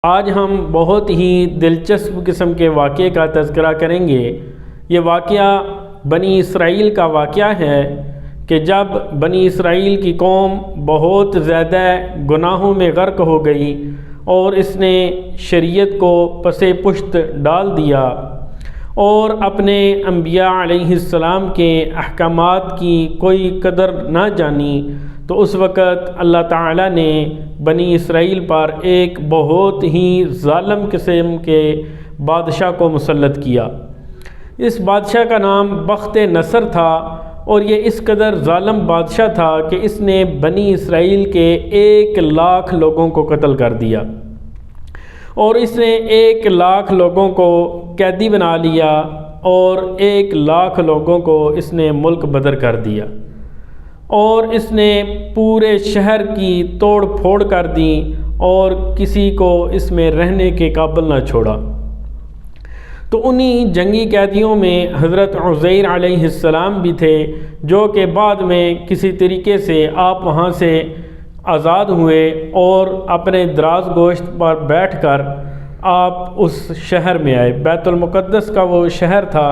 آج ہم بہت ہی دلچسپ قسم کے واقعے کا تذکرہ کریں گے۔ یہ واقعہ بنی اسرائیل کا واقعہ ہے کہ جب بنی اسرائیل کی قوم بہت زیادہ گناہوں میں غرق ہو گئی اور اس نے شریعت کو پس پشت ڈال دیا اور اپنے انبیاء علیہ السلام کے احکامات کی کوئی قدر نہ جانی، تو اس وقت اللہ تعالیٰ نے بنی اسرائیل پر ایک بہت ہی ظالم قسم کے بادشاہ کو مسلط کیا۔ اس بادشاہ کا نام بخت نصر تھا، اور یہ اس قدر ظالم بادشاہ تھا کہ اس نے بنی اسرائیل کے 1,00,000 لوگوں کو قتل کر دیا، اور اس نے 1,00,000 لوگوں کو قیدی بنا لیا، اور 1,00,000 لوگوں کو اس نے ملک بدر کر دیا، اور اس نے پورے شہر کی توڑ پھوڑ کر دی اور کسی کو اس میں رہنے کے قابل نہ چھوڑا۔ تو انہی جنگی قیدیوں میں حضرت عزیر علیہ السلام بھی تھے، جو کہ بعد میں کسی طریقے سے آپ وہاں سے آزاد ہوئے اور اپنے دراز گوشت پر بیٹھ کر آپ اس شہر میں آئے۔ بیت المقدس کا وہ شہر تھا۔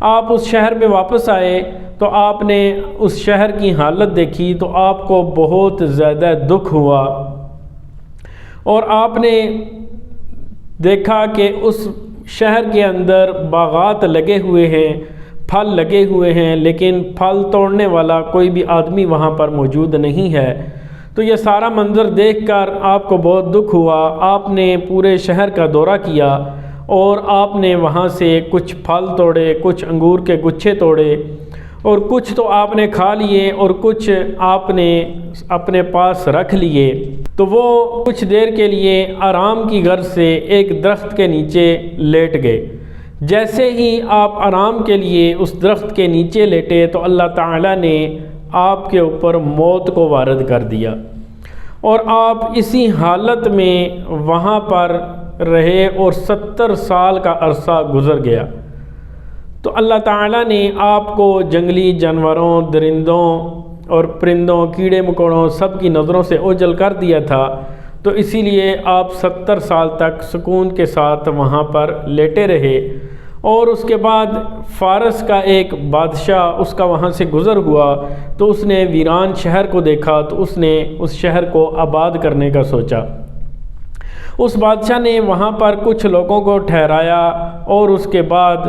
آپ اس شہر میں واپس آئے تو آپ نے اس شہر کی حالت دیکھی تو آپ کو بہت زیادہ دکھ ہوا، اور آپ نے دیکھا کہ اس شہر کے اندر باغات لگے ہوئے ہیں، پھل لگے ہوئے ہیں، لیکن پھل توڑنے والا کوئی بھی آدمی وہاں پر موجود نہیں ہے۔ تو یہ سارا منظر دیکھ کر آپ کو بہت دکھ ہوا۔ آپ نے پورے شہر کا دورہ کیا اور آپ نے وہاں سے کچھ پھل توڑے، کچھ انگور کے گچھے توڑے، اور کچھ تو آپ نے کھا لیے اور کچھ آپ نے اپنے پاس رکھ لیے۔ تو وہ کچھ دیر کے لیے آرام کی غرض سے ایک درخت کے نیچے لیٹ گئے۔ جیسے ہی آپ آرام کے لیے اس درخت کے نیچے لیٹے تو اللہ تعالیٰ نے آپ کے اوپر موت کو وارد کر دیا، اور آپ اسی حالت میں وہاں پر رہے اور 70 سال کا عرصہ گزر گیا۔ تو اللہ تعالیٰ نے آپ کو جنگلی جانوروں، درندوں اور پرندوں، کیڑے مکوڑوں سب کی نظروں سے اوجھل کر دیا تھا، تو اسی لیے آپ 70 سال تک سکون کے ساتھ وہاں پر لیٹے رہے۔ اور اس کے بعد فارس کا ایک بادشاہ اس کا وہاں سے گزر ہوا، تو اس نے ویران شہر کو دیکھا تو اس نے اس شہر کو آباد کرنے کا سوچا۔ اس بادشاہ نے وہاں پر کچھ لوگوں کو ٹھہرایا اور اس کے بعد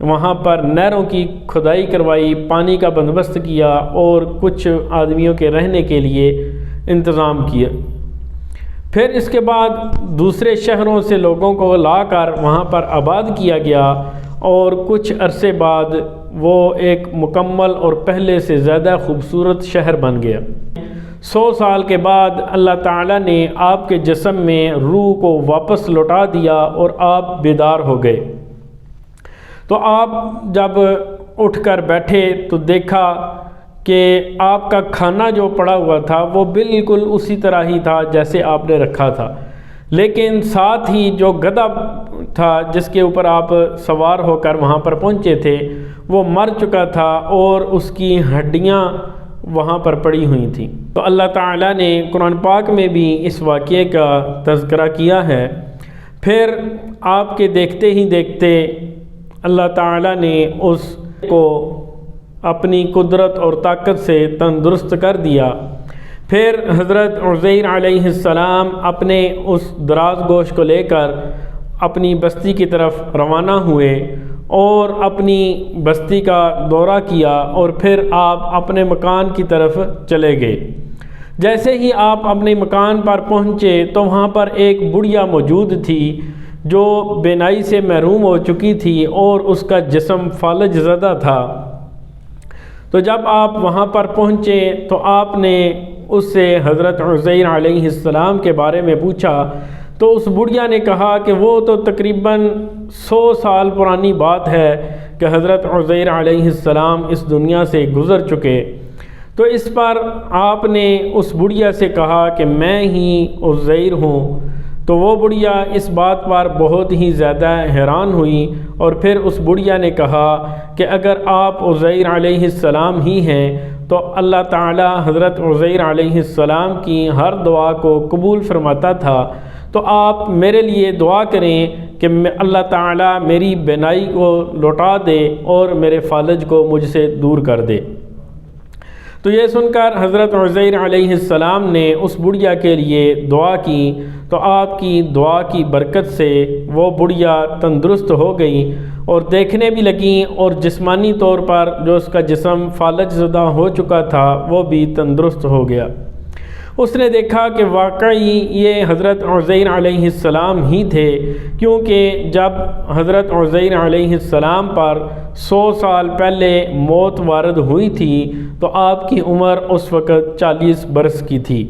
وہاں پر نہروں کی کھدائی کروائی، پانی کا بندوبست کیا اور کچھ آدمیوں کے رہنے کے لیے انتظام کیا۔ پھر اس کے بعد دوسرے شہروں سے لوگوں کو لا کر وہاں پر آباد کیا گیا، اور کچھ عرصے بعد وہ ایک مکمل اور پہلے سے زیادہ خوبصورت شہر بن گیا۔ 100 سال کے بعد اللہ تعالیٰ نے آپ کے جسم میں روح کو واپس لوٹا دیا اور آپ بیدار ہو گئے۔ تو آپ جب اٹھ کر بیٹھے تو دیکھا کہ آپ کا کھانا جو پڑا ہوا تھا وہ بالکل اسی طرح ہی تھا جیسے آپ نے رکھا تھا، لیکن ساتھ ہی جو گدھا تھا جس کے اوپر آپ سوار ہو کر وہاں پر پہنچے تھے وہ مر چکا تھا، اور اس کی ہڈیاں وہاں پر پڑی ہوئی تھیں۔ تو اللہ تعالیٰ نے قرآن پاک میں بھی اس واقعے کا تذکرہ کیا ہے۔ پھر آپ کے دیکھتے ہی دیکھتے اللہ تعالیٰ نے اس کو اپنی قدرت اور طاقت سے تندرست کر دیا۔ پھر حضرت عزیر علیہ السلام اپنے اس دراز گوشت کو لے کر اپنی بستی کی طرف روانہ ہوئے اور اپنی بستی کا دورہ کیا، اور پھر آپ اپنے مکان کی طرف چلے گئے۔ جیسے ہی آپ اپنے مکان پر پہنچے تو وہاں پر ایک بڑھیا موجود تھی جو بینائی سے محروم ہو چکی تھی اور اس کا جسم فالج زدہ تھا۔ تو جب آپ وہاں پر پہنچے تو آپ نے اس سے حضرت عزیر علیہ السلام کے بارے میں پوچھا، تو اس بڑھیا نے کہا کہ وہ تو تقریباً 100 سال پرانی بات ہے کہ حضرت عزیر علیہ السلام اس دنیا سے گزر چکے۔ تو اس پر آپ نے اس بڑھیا سے کہا کہ میں ہی عزیر ہوں۔ تو وہ بڑھیا اس بات پر بہت ہی زیادہ حیران ہوئی، اور پھر اس بڑھیا نے کہا کہ اگر آپ عزیر علیہ السلام ہی ہیں تو اللہ تعالی حضرت عزیر علیہ السلام کی ہر دعا کو قبول فرماتا تھا۔ تو آپ میرے لیے دعا کریں کہ اللہ تعالیٰ میری بینائی کو لوٹا دے اور میرے فالج کو مجھ سے دور کر دے۔ تو یہ سن کر حضرت عزیر علیہ السلام نے اس بڑھیا کے لیے دعا کی، تو آپ کی دعا کی برکت سے وہ بڑھیا تندرست ہو گئی اور دیکھنے بھی لگیں، اور جسمانی طور پر جو اس کا جسم فالج زدہ ہو چکا تھا وہ بھی تندرست ہو گیا۔ اس نے دیکھا کہ واقعی یہ حضرت عزیر علیہ السلام ہی تھے، کیونکہ جب حضرت عزیر علیہ السلام پر 100 سال پہلے موت وارد ہوئی تھی تو آپ کی عمر اس وقت 40 برس کی تھی۔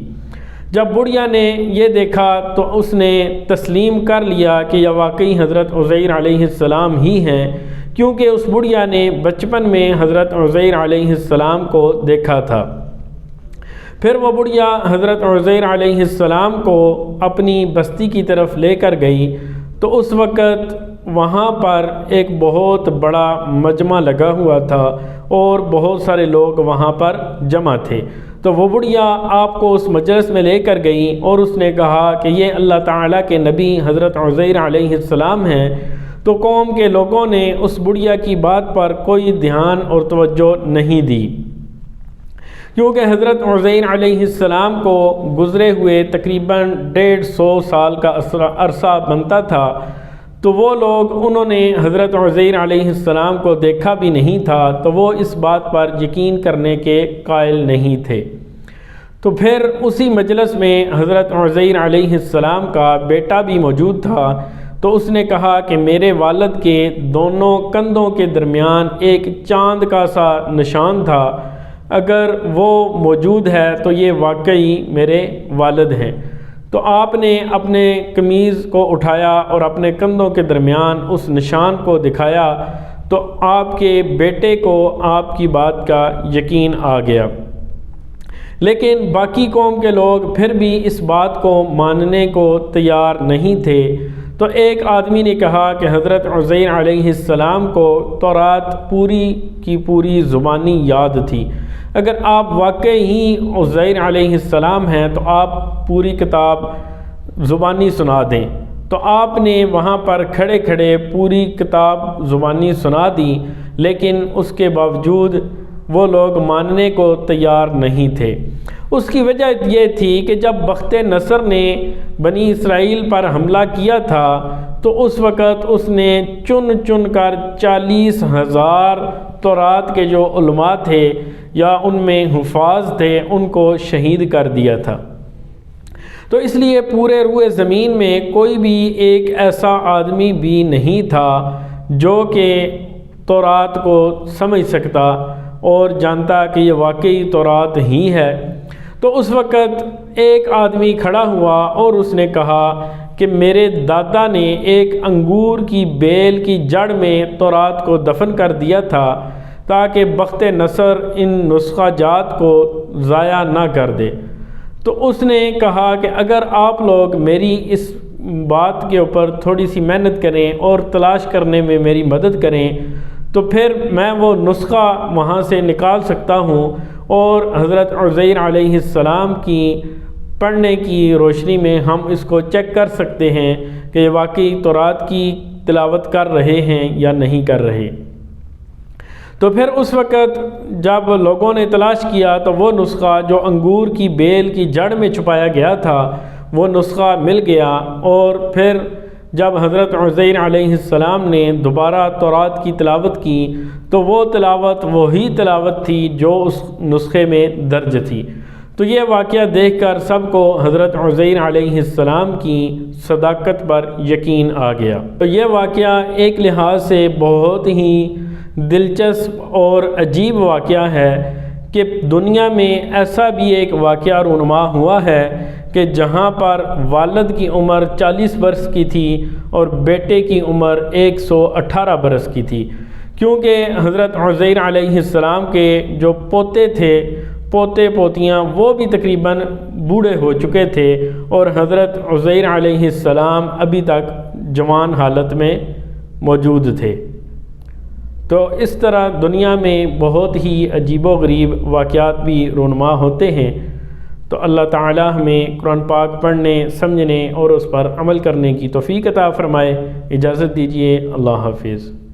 جب بڑھیا نے یہ دیکھا تو اس نے تسلیم کر لیا کہ یہ واقعی حضرت عزیر علیہ السلام ہی ہیں، کیونکہ اس بڑھیا نے بچپن میں حضرت عزیر علیہ السلام کو دیکھا تھا۔ پھر وہ بڑھیا حضرت عزیر علیہ السلام کو اپنی بستی کی طرف لے کر گئی، تو اس وقت وہاں پر ایک بہت بڑا مجمع لگا ہوا تھا اور بہت سارے لوگ وہاں پر جمع تھے۔ تو وہ بڑھیا آپ کو اس مجلس میں لے کر گئی اور اس نے کہا کہ یہ اللہ تعالیٰ کے نبی حضرت عزیر علیہ السلام ہیں۔ تو قوم کے لوگوں نے اس بڑھیا کی بات پر کوئی دھیان اور توجہ نہیں دی، کیونکہ حضرت عزیر علیہ السلام کو گزرے ہوئے تقریباً 150 سال کا عرصہ بنتا تھا، تو وہ لوگ انہوں نے حضرت عزیر علیہ السلام کو دیکھا بھی نہیں تھا، تو وہ اس بات پر یقین کرنے کے قائل نہیں تھے۔ تو پھر اسی مجلس میں حضرت عزیر علیہ السلام کا بیٹا بھی موجود تھا، تو اس نے کہا کہ میرے والد کے دونوں کندھوں کے درمیان ایک چاند کا سا نشان تھا، اگر وہ موجود ہے تو یہ واقعی میرے والد ہیں۔ تو آپ نے اپنے قمیض کو اٹھایا اور اپنے کندھوں کے درمیان اس نشان کو دکھایا، تو آپ کے بیٹے کو آپ کی بات کا یقین آ گیا۔ لیکن باقی قوم کے لوگ پھر بھی اس بات کو ماننے کو تیار نہیں تھے۔ تو ایک آدمی نے کہا کہ حضرت عزیر علیہ السلام کو تورات پوری کی پوری زبانی یاد تھی، اگر آپ واقعی ہی عزیر علیہ السلام ہیں تو آپ پوری کتاب زبانی سنا دیں۔ تو آپ نے وہاں پر کھڑے کھڑے پوری کتاب زبانی سنا دی، لیکن اس کے باوجود وہ لوگ ماننے کو تیار نہیں تھے۔ اس کی وجہ یہ تھی کہ جب بخت نصر نے بنی اسرائیل پر حملہ کیا تھا تو اس وقت اس نے چن چن کر 40,000 تورات کے جو علماء تھے یا ان میں حفاظ تھے ان کو شہید کر دیا تھا۔ تو اس لیے پورے روئے زمین میں کوئی بھی ایک ایسا آدمی بھی نہیں تھا جو کہ تورات کو سمجھ سکتا اور جانتا کہ یہ واقعی تورات ہی ہے۔ تو اس وقت ایک آدمی کھڑا ہوا اور اس نے کہا کہ میرے دادا نے ایک انگور کی بیل کی جڑ میں تورات کو دفن کر دیا تھا تاکہ بخت نصر ان نسخہ جات کو ضائع نہ کر دے۔ تو اس نے کہا کہ اگر آپ لوگ میری اس بات کے اوپر تھوڑی سی محنت کریں اور تلاش کرنے میں میری مدد کریں تو پھر میں وہ نسخہ وہاں سے نکال سکتا ہوں، اور حضرت عزیر علیہ السلام کی پڑھنے کی روشنی میں ہم اس کو چیک کر سکتے ہیں کہ یہ واقعی تورات کی تلاوت کر رہے ہیں یا نہیں کر رہے۔ تو پھر اس وقت جب لوگوں نے تلاش کیا تو وہ نسخہ جو انگور کی بیل کی جڑ میں چھپایا گیا تھا وہ نسخہ مل گیا، اور پھر جب حضرت عزیر علیہ السلام نے دوبارہ تورات کی تلاوت کی تو وہ تلاوت وہی تلاوت تھی جو اس نسخے میں درج تھی۔ تو یہ واقعہ دیکھ کر سب کو حضرت عزیر علیہ السلام کی صداقت پر یقین آ گیا۔ تو یہ واقعہ ایک لحاظ سے بہت ہی دلچسپ اور عجیب واقعہ ہے کہ دنیا میں ایسا بھی ایک واقعہ رونما ہوا ہے کہ جہاں پر والد کی عمر 40 برس کی تھی اور بیٹے کی عمر 118 برس کی تھی، کیونکہ حضرت عزیر علیہ السلام کے جو پوتے تھے، پوتے پوتیاں، وہ بھی تقریباً بوڑھے ہو چکے تھے، اور حضرت عزیر علیہ السلام ابھی تک جوان حالت میں موجود تھے۔ تو اس طرح دنیا میں بہت ہی عجیب و غریب واقعات بھی رونما ہوتے ہیں۔ تو اللہ تعالی ہمیں قرآن پاک پڑھنے، سمجھنے اور اس پر عمل کرنے کی توفیق عطا فرمائے۔ اجازت دیجیے، اللہ حافظ۔